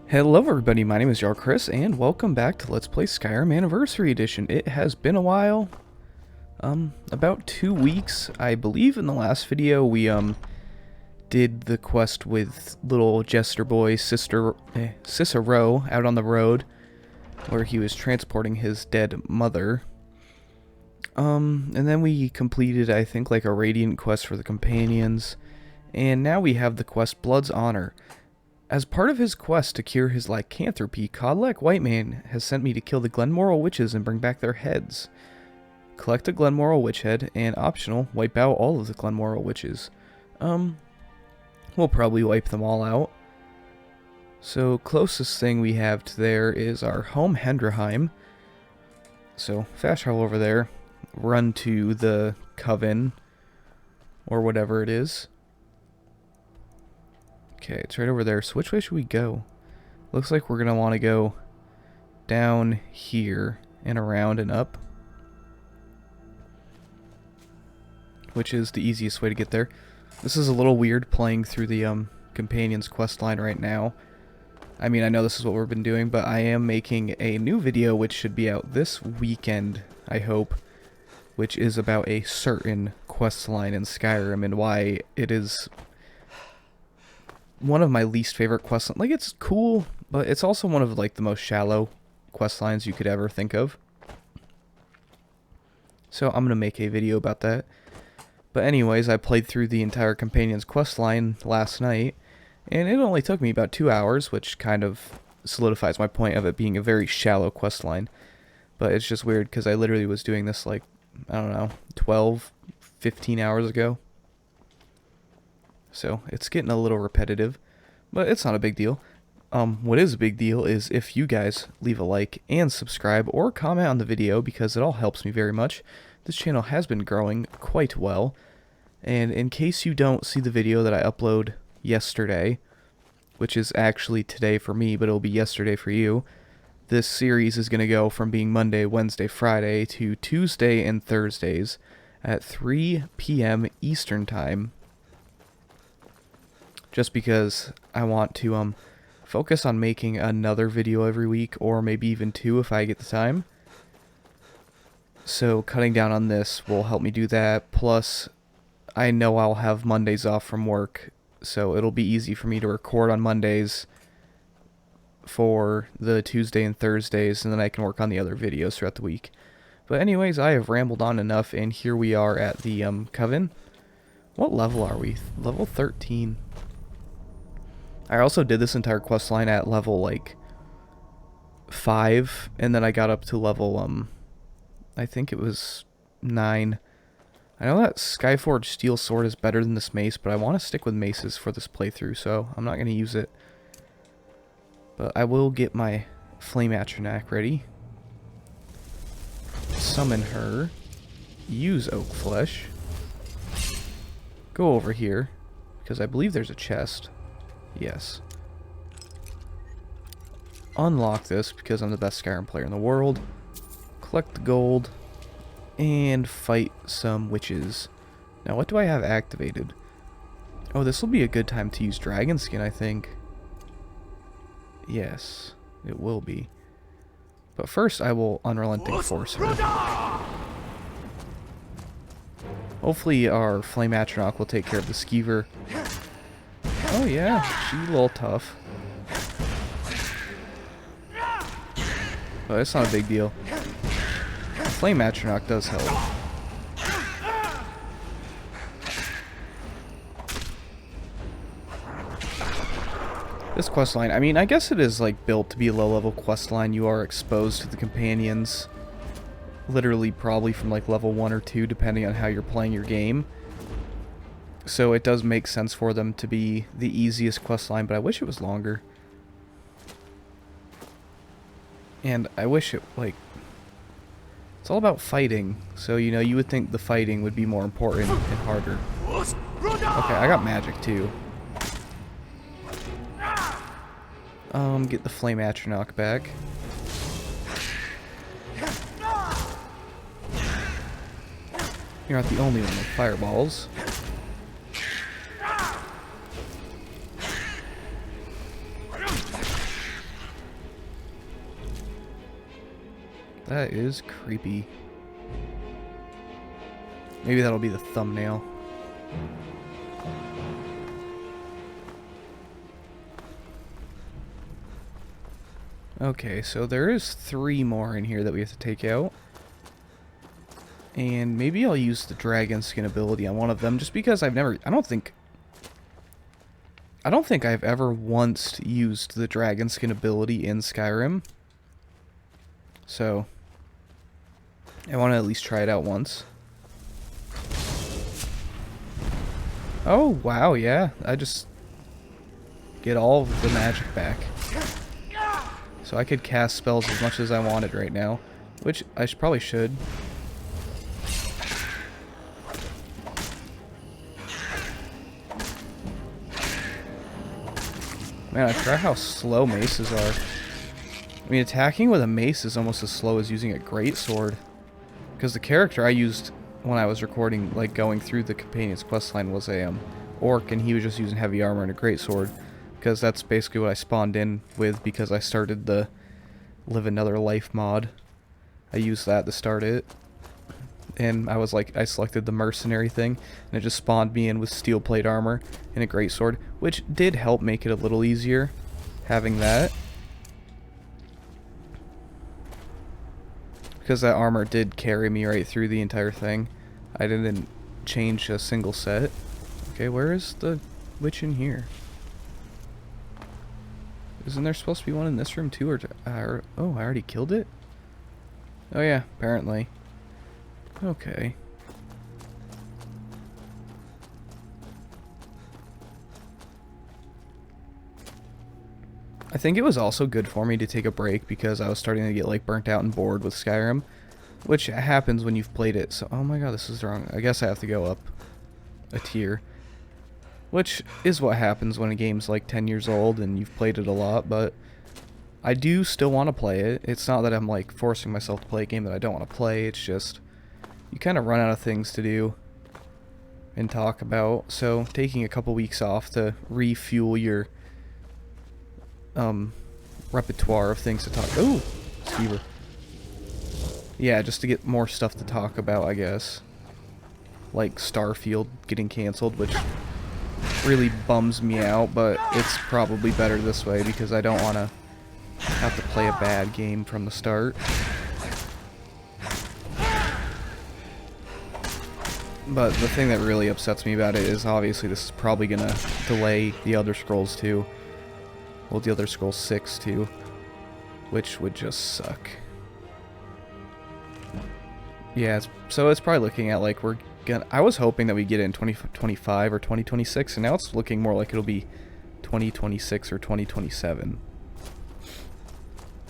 Hello everybody, my name is Chris, and welcome back to Let's Play Skyrim Anniversary Edition. It has been a while, about 2 weeks. I believe in the last video we, did the quest with little Jester Boy Cicero out on the road, where he was transporting his dead mother. And then we completed, I think, like a Radiant quest for the companions, and now we have the quest Blood's Honor. As part of his quest to cure his lycanthropy, Codlac Whiteman has sent me to kill the Glenmoral witches and bring back their heads. Collect a Glenmoral witch head, and optional, wipe out all of the Glenmoral witches. We'll probably wipe them all out. So, closest thing we have to there is our home Hendraheim. So, fast travel over there, run to the Coven, or whatever it is. Okay, it's right over there. So which way should we go? Looks like we're going to want to go down here and around and up, which is the easiest way to get there. This is a little weird playing through the Companions quest line right now. I mean, I know this is what we've been doing, but I am making a new video which should be out this weekend, I hope, which is about a certain quest line in Skyrim and why it is one of my least favorite quest lines. Like, it's cool, but it's also one of, like, the most shallow quest lines you could ever think of. So I'm going to make a video about that. But anyways, I played through the entire Companions quest line last night, and it only took me about 2 hours, which kind of solidifies my point of it being a very shallow quest line. But it's just weird, because I literally was doing this, like, I don't know, 12, 15 hours ago. So it's getting a little repetitive, but it's not a big deal. What is a big deal is if you guys leave a like and subscribe or comment on the video, because it all helps me very much. This channel has been growing quite well, and in case you don't see the video that I upload yesterday, which is actually today for me, but it'll be yesterday for you, this series is going to go from being Monday, Wednesday, Friday to Tuesday and Thursdays at 3 p.m. Eastern Time. Just because I want to focus on making another video every week, or maybe even 2 if I get the time. So cutting down on this will help me do that. Plus, I know I'll have Mondays off from work, so it'll be easy for me to record on Mondays for the Tuesday and Thursdays, and then I can work on the other videos throughout the week. But anyways, I have rambled on enough, and here we are at the Coven. What level are we? Level 13. I also did this entire quest line at level, like, 5, and then I got up to level, I think it was 9. I know that Skyforged Steel Sword is better than this mace, but I want to stick with maces for this playthrough, so I'm not going to use it. But I will get my Flame Atronach ready. Summon her. Use Oak Flesh. Go over here, because I believe there's a chest. Yes. Unlock this because I'm the best Skyrim player in the world. Collect the gold. And fight some witches. Now, what do I have activated? Oh, this will be a good time to use dragon skin, I think. Yes, it will be. But first, I will Unrelenting Force her. Hopefully, our Flame Atronach will take care of the Skeever. Oh yeah, she's a little tough. But it's not a big deal. Flame Atronach does help. This questline, I mean, I guess it is like built to be a low-level questline. You are exposed to the companions literally probably from like level 1 or 2, depending on how you're playing your game. So it does make sense for them to be the easiest questline, but I wish it was longer. And I wish it, like, it's all about fighting. So, you know, you would think the fighting would be more important and harder. Okay, I got magic too. Get the Flame Atronach back. You're not the only one with fireballs. That is creepy. Maybe that'll be the thumbnail. Okay, so there is 3 more in here that we have to take out. And maybe I'll use the dragon skin ability on one of them, just because I don't think I've ever once used the dragon skin ability in Skyrim. So I want to at least try it out once. Oh, wow, yeah. I just get all of the magic back. So I could cast spells as much as I wanted right now, which I probably should. Man, I forgot how slow maces are. I mean, attacking with a mace is almost as slow as using a greatsword. Because the character I used when I was recording, like going through the companion's questline, was a orc, and he was just using heavy armor and a greatsword. Because that's basically what I spawned in with, because I started the Live Another Life mod. I used that to start it. And I selected the mercenary thing, and it just spawned me in with steel plate armor and a greatsword, which did help make it a little easier, having that. Because that armor did carry me right through the entire thing. I didn't change a single set. Okay, where is the witch in here? Isn't there supposed to be one in this room too? Oh, I already killed it? Oh yeah, apparently. Okay. I think it was also good for me to take a break because I was starting to get like burnt out and bored with Skyrim, which happens when you've played it. So, oh my god, this is wrong. I guess I have to go up a tier, which is what happens when a game's like 10 years old and you've played it a lot, but I do still want to play it. It's not that I'm like forcing myself to play a game that I don't want to play. It's just you kind of run out of things to do and talk about. So taking a couple weeks off to refuel your repertoire of things to talk. Oh, Skeever. Yeah, just to get more stuff to talk about, I guess. Like Starfield getting canceled, which really bums me out, but it's probably better this way because I don't want to have to play a bad game from the start. But the thing that really upsets me about it is obviously this is probably going to delay The Elder Scrolls 2. Well, The Elder Scrolls 6 too, which would just suck. Yeah, so it's probably looking at like I was hoping that we get it in 2025 or 2026, and now it's looking more like it'll be 2026 or 2027,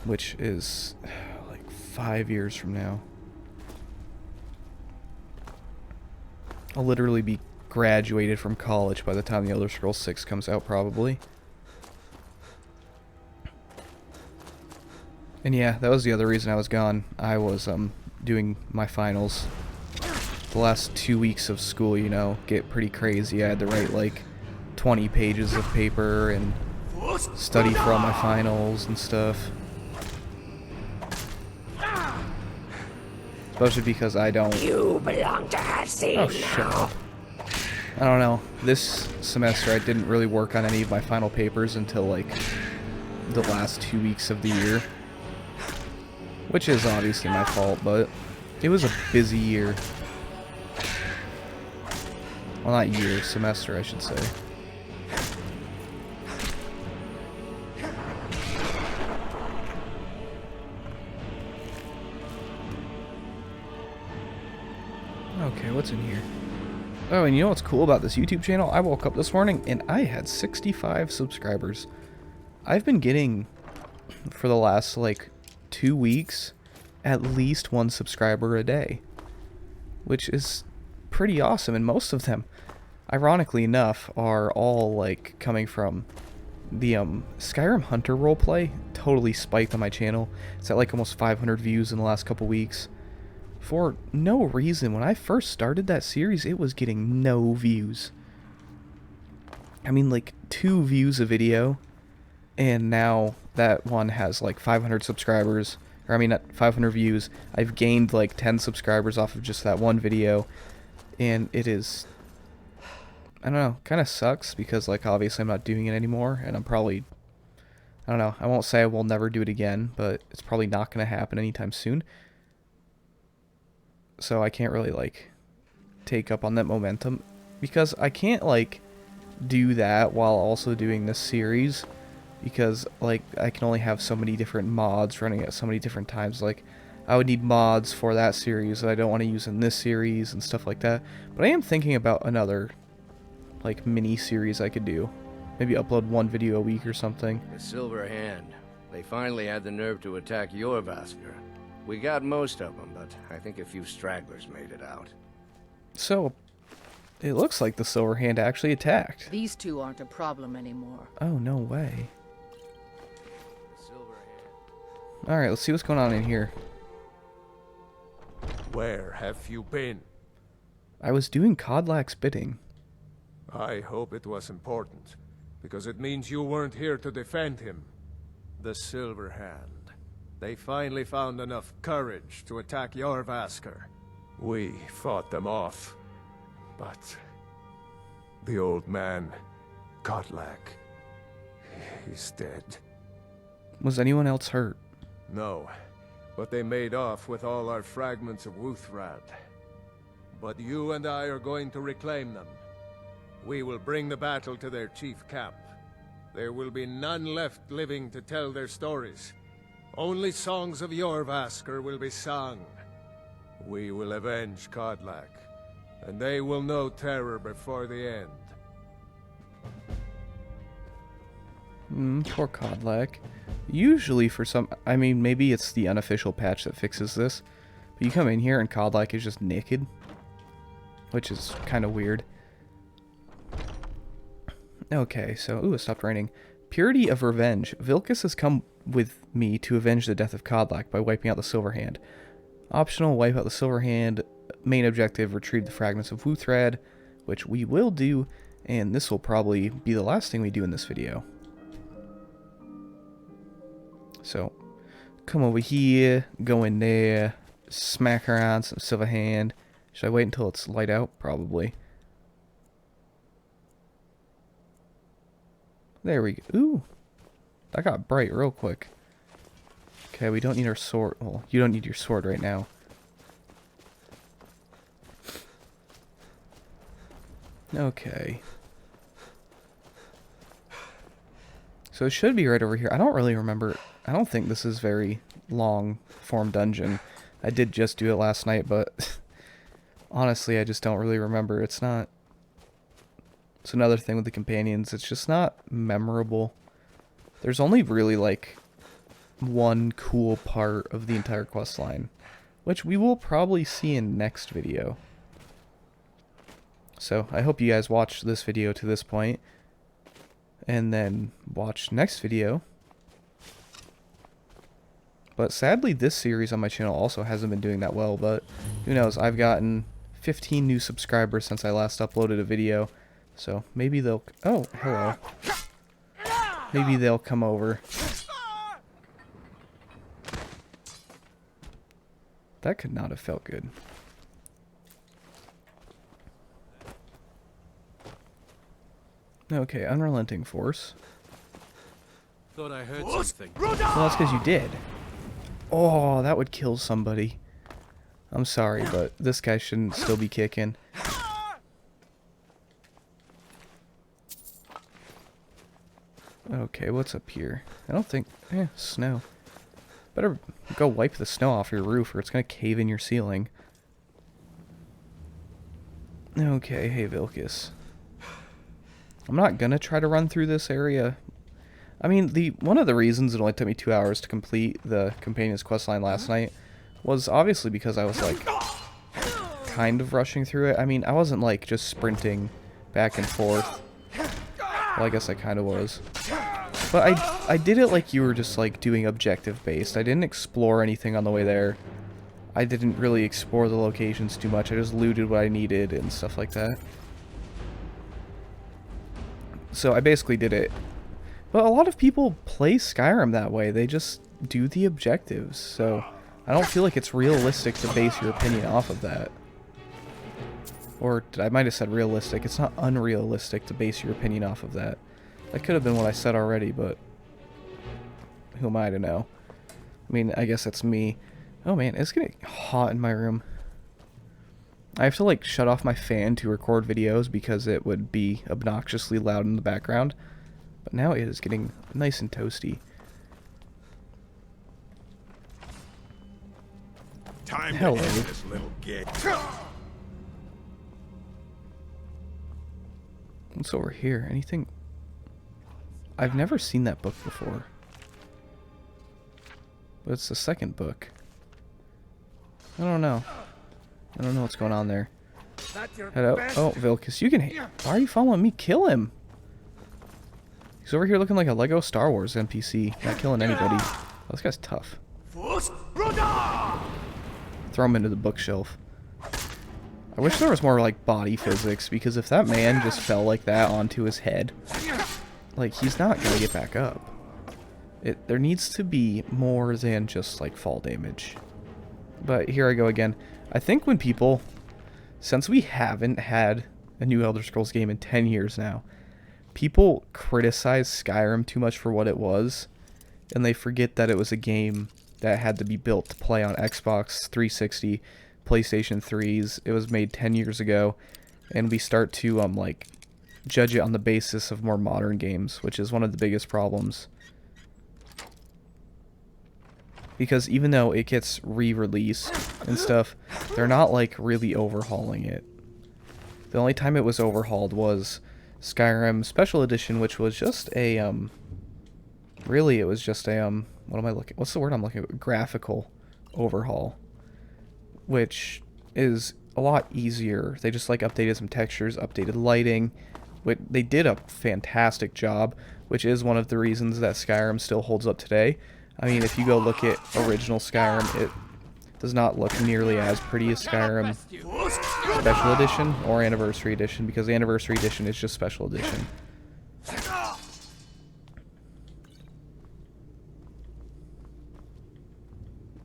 which is like 5 years from now. I'll literally be graduated from college by the time The Elder Scrolls 6 comes out, probably. And yeah, that was the other reason I was gone. I was doing my finals. The last 2 weeks of school, you know, get pretty crazy. I had to write like 20 pages of paper and study for all my finals and stuff. Especially because I don't... You belong to her scene. Oh, shut up. I don't know. This semester I didn't really work on any of my final papers until like the last 2 weeks of the year. Which is obviously my fault, but it was a busy year. Well, not year, semester, I should say. Okay, what's in here? Oh, and you know what's cool about this YouTube channel? I woke up this morning and I had 65 subscribers. I've been getting, for the last like 2 weeks, at least 1 subscriber a day, which is pretty awesome. And most of them, ironically enough, are all like coming from the Skyrim Hunter roleplay. Totally spiked on my channel. It's at like almost 500 views in the last couple weeks for no reason. When I first started that series, it was getting no views. I mean, like 2 views a video, and now that one has like 500 subscribers, or I mean not 500 views. I've gained like 10 subscribers off of just that one video, and it is, I don't know, kind of sucks because like obviously I'm not doing it anymore, and I'm probably, I don't know, I won't say I will never do it again, but it's probably not going to happen anytime soon. So I can't really like take up on that momentum because I can't like do that while also doing this series, because like I can only have so many different mods running at so many different times. Like I would need mods for that series that I don't want to use in this series and stuff like that. But I am thinking about another like mini series I could do. Maybe upload one video a week or something. The Silver Hand. They finally had the nerve to attack Jorvaskr. We got most of them, but I think a few stragglers made it out. So, it looks like the Silver Hand actually attacked. These two aren't a problem anymore. Oh, no way. The Silver Hand. Alright, let's see what's going on in here. Where have you been? I was doing Kodlak's bidding. I hope it was important, because it means you weren't here to defend him. The Silver Hand. They finally found enough courage to attack Jorvaskr. We fought them off, but the old man, Kodlak, he's dead. Was anyone else hurt? No, but they made off with all our fragments of Wuthrad. But you and I are going to reclaim them. We will bring the battle to their chief camp. There will be none left living to tell their stories. Only songs of Jorvaskr will be sung. We will avenge Kodlak, and they will know terror before the end. Poor Kodlak. Usually for some, I mean, maybe it's the unofficial patch that fixes this, but you come in here and Kodlak is just naked, which is kind of weird. Okay, so, ooh, it stopped raining. Purity of Revenge. Vilkas has come with me to avenge the death of Kodlak by wiping out the Silver Hand. Optional, wipe out the Silver Hand. Main objective, retrieve the fragments of Wuthrad, which we will do, and this will probably be the last thing we do in this video. So, come over here, go in there, smack around some Silver Hand. Should I wait until it's light out? Probably. There we go. Ooh, that got bright real quick. Okay, we don't need our sword. Well, you don't need your sword right now. Okay. So it should be right over here. I don't really remember. I don't think this is very long form dungeon. I did just do it last night, but honestly, I just don't really remember. It's not. It's another thing with the companions. It's just not memorable. There's only really like one cool part of the entire quest line, which we will probably see in next video. So I hope you guys watched this video to this point, and then watch next video. But sadly, this series on my channel also hasn't been doing that well, but who knows? I've gotten 15 new subscribers since I last uploaded a video, so maybe they'll... Oh, hello. Maybe they'll come over. That could not have felt good. Okay, unrelenting force. Thought I heard something. Well, that's because you did. Oh, that would kill somebody. I'm sorry, but this guy shouldn't still be kicking. Okay, what's up here? I don't think... snow. Better go wipe the snow off your roof or it's going to cave in your ceiling. Okay, hey Vilkas. I'm not going to try to run through this area. I mean, one of the reasons it only took me 2 hours to complete the Companion's questline last night was obviously because I was, like, kind of rushing through it. I mean, I wasn't, like, just sprinting back and forth. Well, I guess I kind of was. But I did it like you were just, like, doing objective-based. I didn't explore anything on the way there. I didn't really explore the locations too much. I just looted what I needed and stuff like that. So I basically did it But a lot of people play Skyrim that way. They just do the objectives. So I don't feel like it's realistic to base your opinion off of that. Or I might have said realistic. It's not unrealistic to base your opinion off of that. That could have been what I said already, but who am I to know? I mean, I guess that's me. Oh man, it's getting hot in my room. I have to like shut off my fan to record videos because it would be obnoxiously loud in the background. But now it is getting nice and toasty. Time Hello. to end this little gig. What's over here? Anything? I've never seen that book before. But it's the second book. I don't know. I don't know what's going on there. Hello? Oh, Vilcus, you can... Why are you following me? Kill him! He's over here looking like a Lego Star Wars NPC. Not killing anybody. Oh, this guy's tough. Throw him into the bookshelf. I wish there was more, like, body physics, because if that man just fell like that onto his head, like, he's not gonna get back up. There needs to be more than just, like, fall damage. But here I go again. I think when people, since we haven't had a new Elder Scrolls game in 10 years now, people criticize Skyrim too much for what it was, and they forget that it was a game that had to be built to play on Xbox 360, PlayStation 3s. It was made 10 years ago, and we start to, like, judge it on the basis of more modern games, which is one of the biggest problems. Because even though it gets re-released and stuff, they're not, like, really overhauling it. The only time it was overhauled was Skyrim Special Edition, which was just a, really, it was just a, what am I looking, what's the word I'm looking at? Graphical overhaul. Which is a lot easier. They just, like, updated some textures, updated lighting. They did a fantastic job, which is one of the reasons that Skyrim still holds up today. I mean, if you go look at original Skyrim, it does not look nearly as pretty as Skyrim Special Edition or Anniversary Edition, because the Anniversary Edition is just Special Edition.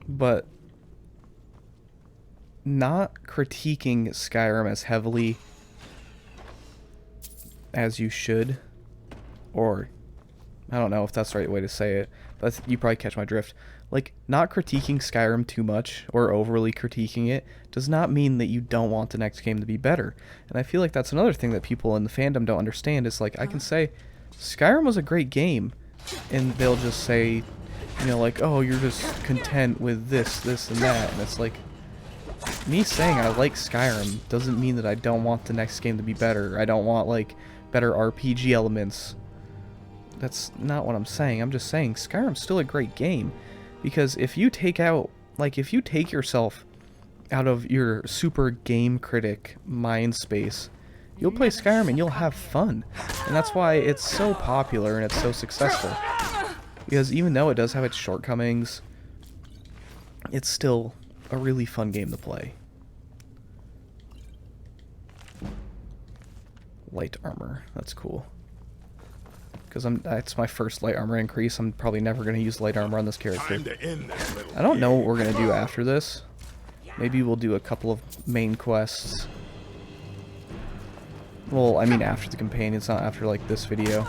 But not critiquing Skyrim as heavily as you should, or I don't know if that's the right way to say it, but you probably catch my drift. Like, not critiquing Skyrim too much, or overly critiquing it, does not mean that you don't want the next game to be better. And I feel like that's another thing that people in the fandom don't understand, is like, I can say, Skyrim was a great game, and they'll just say, you know, like, oh, you're just content with this, this, and that, and it's like, me saying I like Skyrim doesn't mean that I don't want the next game to be better. I don't want, like, better RPG elements. That's not what I'm saying. I'm just saying Skyrim's still a great game. Because if you take out, like, if you take yourself out of your super game critic mind space, you'll play Skyrim and you'll have fun. And that's why it's so popular and it's so successful. Because even though it does have its shortcomings, it's still a really fun game to play. Light armor. That's cool. Because it's my first light armor increase. I'm probably never going to use light armor on this character. I don't know what we're going to do after this. Maybe we'll do a couple of main quests. Well, I mean after the companions, not after, like, this video.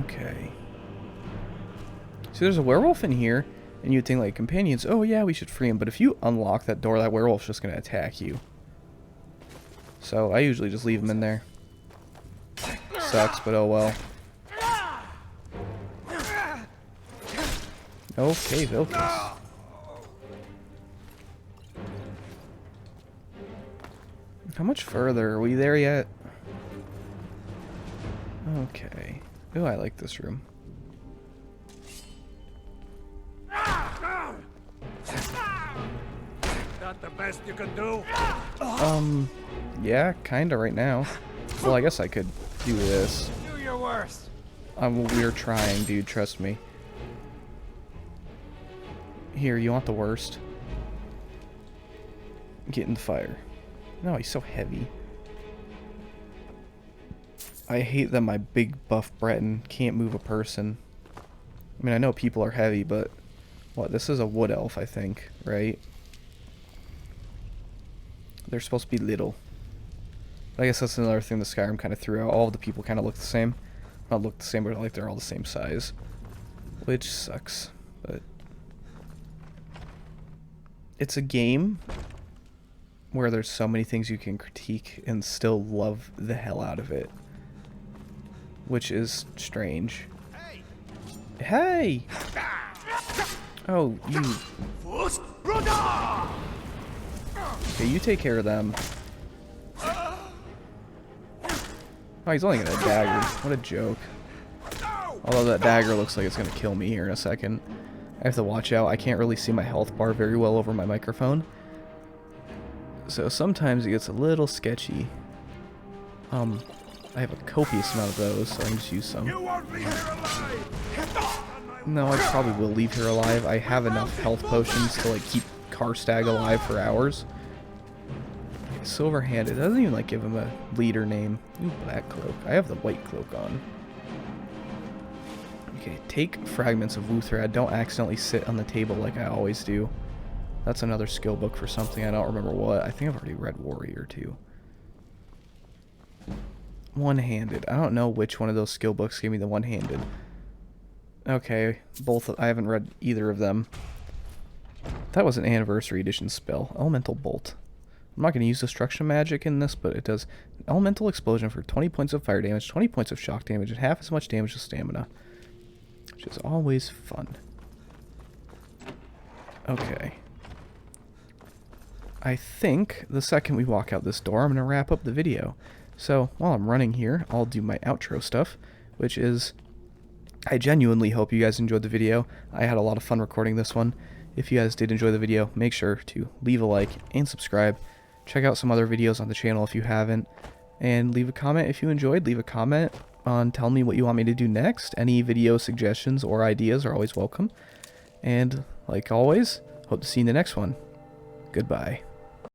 Okay. See, there's a werewolf in here. And you'd think, like, companions, oh yeah, we should free him. But if you unlock that door, that werewolf's just going to attack you. So I usually just leave him in there. Sucks, but oh well. Okay, Vilcus. How much further? Are we there yet? Okay. Oh, I like this room. That the best you can do? Yeah, kinda right now. Well, I guess I could do this. Do your worst. We're trying, dude, trust me. Here, you want the worst? Get in the fire. No, he's so heavy. I hate that my big buff Breton can't move a person. I mean, I know people are heavy, but... What, this is a wood elf, I think, right? They're supposed to be little. I guess that's another thing that Skyrim kind of threw out. All of the people kind of look the same. Not look the same, but like they're all the same size. Which sucks, but... It's a game where there's so many things you can critique and still love the hell out of it. Which is strange. Hey! Oh, you... Okay, you take care of them. Oh, he's only got a dagger. What a joke. Although that dagger looks like it's going to kill me here in a second. I have to watch out. I can't really see my health bar very well over my microphone. So sometimes it gets a little sketchy. I have a copious amount of those, so I can just use some. No, I probably will leave her alive. I have enough health potions to like keep Karstag alive for hours. Okay, Silver-handed. It doesn't even like give him a leader name. Ooh, black cloak. I have the white cloak on. Okay, take fragments of Wuthrad. Don't accidentally sit on the table like I always do. That's another skill book for something. I don't remember what. I think I've already read Warrior too. One-handed. I don't know which one of those skill books gave me the one-handed. Okay, both. I haven't read either of them. That was an Anniversary Edition spell. Elemental Bolt. I'm not going to use destruction magic in this, but it does an elemental explosion for 20 points of fire damage, 20 points of shock damage, and half as much damage as stamina. Which is always fun. Okay. I think the second we walk out this door, I'm going to wrap up the video. So, while I'm running here, I'll do my outro stuff, which is... I genuinely hope you guys enjoyed the video. I had a lot of fun recording this one. If you guys did enjoy the video, make sure to leave a like and subscribe. Check out some other videos on the channel if you haven't. And leave a comment if you enjoyed. Leave a comment on telling me what you want me to do next. Any video suggestions or ideas are always welcome. And, like always, hope to see you in the next one. Goodbye.